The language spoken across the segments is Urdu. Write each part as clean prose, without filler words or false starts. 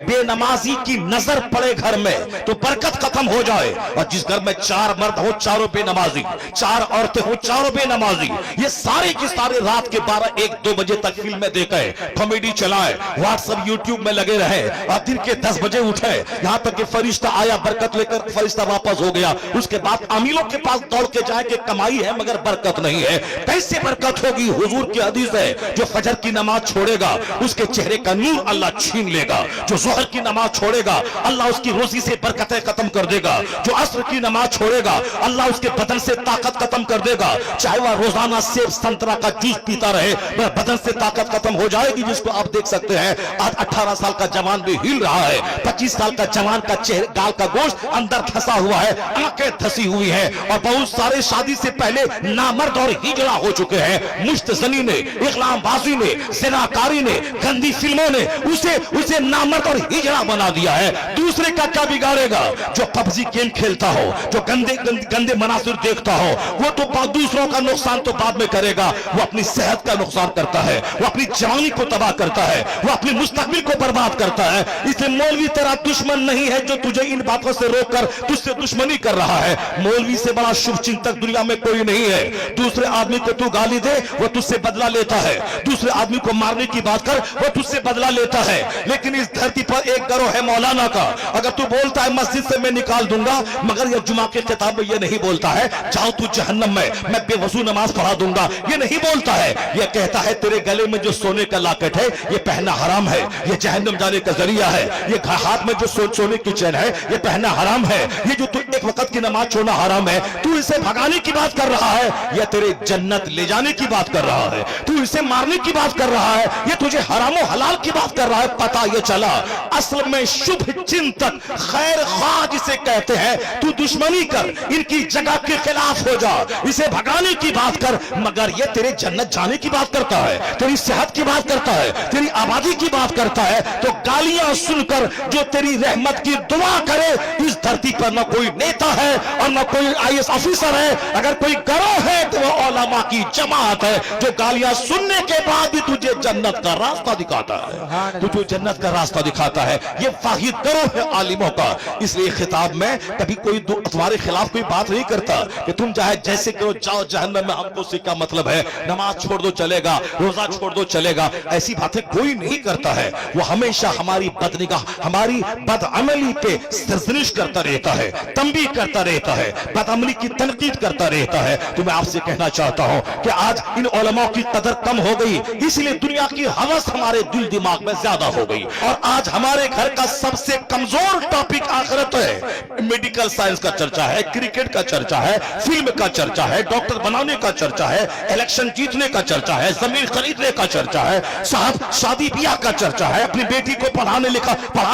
بے نمازی کی نظر پڑے گھر میں تو برکت ختم ہو جائے، اور جس گھر میں 4 مرد ہو 4 بے نمازی، 4 عورتیں ہو 4 بے نمازی، یہ سارے کی سارے رات کے 12 1 2 بجے تک فلمیں دیکھیں، کامیڈی چلائیں، واٹس ایپ یوٹیوب میں لگے رہے، اور دن کے 10 بجے اٹھے، یہاں تک کہ فرشتہ آیا برکت لے کر فرشتہ واپس ہو گیا، اس کے بعد امیروں کے پاس دوڑ کے جائے کہ کمائی ہے مگر برکت نہیں ہے۔ کیسے برکت ہوگی؟ حضور کی حدیث ہے، جو فجر کی نماز چھوڑے گا اس کے چہرے کا نور اللہ چھین لے گا، جو ظہر کی نماز چھوڑے گا اللہ اس کی روزی سے برکتیں ختم کر دے گا، جو عصر کی نماز چھوڑے گا اللہ اس کے بدن سے طاقت ختم کر دے گا، چاہے وہ روزانہ سیب سنترا کا جوس پیتا رہے مگر بدن سے طاقت ختم ہو جائے گی، جس کو آپ دیکھ سکتے ہیں آج 18 سال کا جوان بھی ہل رہا ہے، 25 سال کا جوان کا چہرے گال کا گوشت اندر دھسا ہوا ہے، آنکھیں دھسی ہوئی ہیں، اور بہت سارے شادی سے پہلے نامرد اور ہجڑا ہو چکے ہیں، مشت زنی نے، اغلام بازی نے، زناکاری نے، گندی فلموں نے اسے نامرد اور ہجڑا بنا دیا ہے۔ دوسرے کا کیا بگاڑے گا؟ جو پبجی گیم کھیلتا ہو، جو گندے مناظر دیکھتا ہو، وہ تو دوسروں کا نقصان تو بعد میں کرے گا، وہ اپنی صحت کا نقصان کرتا ہے، وہ اپنی جوانی کو تباہ کرتا ہے، وہ اپنی مستقبل کو برباد کرتا ہے۔ اس لیے مولوی تیرا دشمن نہیں ہے جو تجھے ان باتوں سے روک کر تجھ سے دشمنی کر رہا ہے۔ مولوی سے بڑا شبھ چنتک دنیا میں کوئی نہیں ہے۔ دوسرے آدمی کو تو گالی دے وہ تجھ سے بدلہ لیتا ہے، دوسرے آدمی کو مارنے کی بات کر وہ تجھ سے بدلہ لیتا ہے، لیکن اس دھرتی پر ایک گروہ ہے مولانا کا، اگر تو بولتا ہے مسجد سے میں نکال دوں گا، مگر یہ جمعہ کے خطاب میں یہ نہیں بولتا ہے جاؤ تو جہنم میں بے وضو نماز پڑھا دوں گا، یہ نہیں بولتا ہے، یہ کہتا ہے تیرے گلے میں جو سونے کا لاکٹ ہے یہ پہننا حرام ہے، یہ جہنم جانے کا ذریعہ ہے، یہ ہاتھ میں جو سونے کی چین ہے یہ پہننا حرام ہے، یہ جو تو ایک وقت کی نماز چھوڑنا حرام ہے، تو اسے بھگانے کی بات کر رہا ہے یا تیرے جنت لے جانے کی بات کر رہا ہے، تو اسے مارنے کی بات کر رہا ہے یہ تجھے حرام و حلال کی بات کر رہا ہے۔ پتہ یہ چلا اصل میں شبھ چنتک خیر خواہ جسے کہتے ہیں، تو دشمنی کر، ان کی جگہ کے خلاف ہو جا، اسے بھگانے کی بات کر، مگر یہ تیرے جنت جانے کی بات کرتا ہے، تیری صحت کی بات کرتا ہے، تیری آبادی کی بات کرتا ہے، تو گالیاں سن کر جو تیری رحمت کی دعا کرے، اس دھرتی پر نہ کوئی نیتا ہے اور نہ کوئی IAS آفیسر ہے، اگر کوئی گروہ ہے تو وہ علماء کی جماعت ہے جو گالیاں سننے کے بعد بھی تجھے جنت کا راستہ دکھاتا ہے، تجھے جنت کا راستہ دکھاتا ہے۔ یہ واحد گروہ ہے عالموں کا، اس لیے خطاب میں کبھی کوئی تمہارے خلاف کوئی بات نہیں کرتا کہ تم چاہے جیسے کرو جاؤ جہنم میں، ہم کو اس سے کیا مطلب ہے، نماز چھوڑ دو چلے گا، روزہ چھوڑ دو چلے گا، ایسی باتیں کوئی نہیں کرتا ہے۔ وہ ہمیشہ ہماری بدنگاہ، ہماری بدعملی پہ سرزنش کرتا رہتا ہے، تنبیہ کرتا رہتا ہے، بدعملی کی تنقید کرتا رہتا ہے۔ تو میں آپ سے کہنا چاہتا ہوں کہ آج ان علماء کی قدر کم ہو گئی، اس لیے دنیا کی ہوس ہمارے دل دماغ میں زیادہ ہو گئی، اور آج ہمارے گھر کا سب سے کمزور ٹاپک آخرت ہے۔ میڈیکل سائنس کا چرچا ہے، کرکٹ کا چرچا ہے، فلم کا چرچا ہے، ڈاکٹر بنانے کا چرچا ہے، الیکشن جیتنے کا چرچا ہے، زمین خریدنے کا چرچا ہے، صاحب شادی بیاہ کا چرچا ہے، اپنی بیٹی کو پڑھا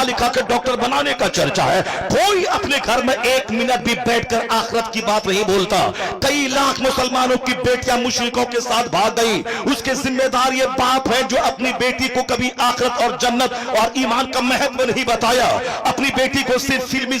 لکھا کے ڈاکٹر بنانے کا چرچا ہے۔ کوئی اپنے گھر میں 1 منٹ بھی بیٹھ کر آخرت کی بات نہیں بولتا۔ کئی لاکھ مسلمانوں کی بیٹیاں مشرکوں کے ساتھ بھاگ گئی، اس کے ذمہ دار یہ باپ ہے جو اپنی بیٹی کو کبھی آخرت اور جنت اور ایمان کا مہتو نہیں بتایا، اپنی بیٹی کو صرف فلمی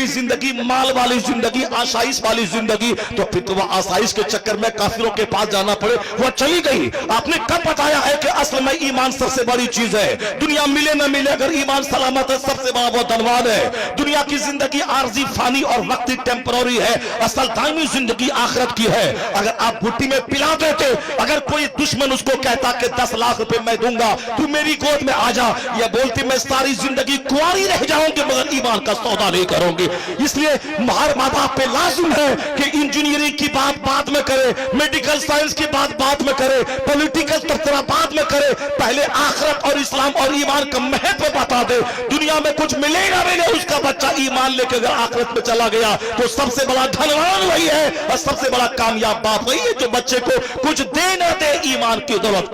زندگی، مال والی زندگی، آسائش والی زندگی، تو پھر تو وہ آسائش کے چکر میں کافروں کے پاس جانا پڑے، وہ چلی گئی۔ آپ نے کب بتایا ہے کہ اصل میں ایمان سب سے بڑی چیز ہے؟ دنیا ملے نہ ملے اگر ایمان سلامت ہے سب سے بڑا وہ دھنوان ہے۔ دنیا کی زندگی عارضی، فانی اور وقتی ٹیمپرری ہے، اصل دائمی زندگی آخرت کی ہے۔ اگر آپ بھٹی میں پلا دیتے، اگر کوئی دشمن اس کو کہتا کہ 10 لاکھ روپے میں دوں گا تو میری گود میں آ جا، یہ بولتی میں ساری زندگی کنواری رہ جاؤں گی مگر ایمان کا سودا نہیں کروں گی۔ اس لیے ہر ماں باپ پہ لازم ہے کہ انجینئرنگ کی بات بعد میں کرے، میڈیکل سائنس کی بات بعد میں کرے، پولیٹیکل تبصرہ بعد میں کرے، پہلے آخرت اور اسلام اور ایمان کا مہتو بتا دے۔ دنیا میں کچھ ملے گا ملے، اس کا بچہ ایمان لے کے اگر آخرت میں چلا گیا تو سب سے بڑا دھنوان وہی ہے اور سب سے بڑا کامیاب باپ وہی ہے جو بچے کو کچھ دے نہ دے ایمان کی دولت۔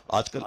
آج کل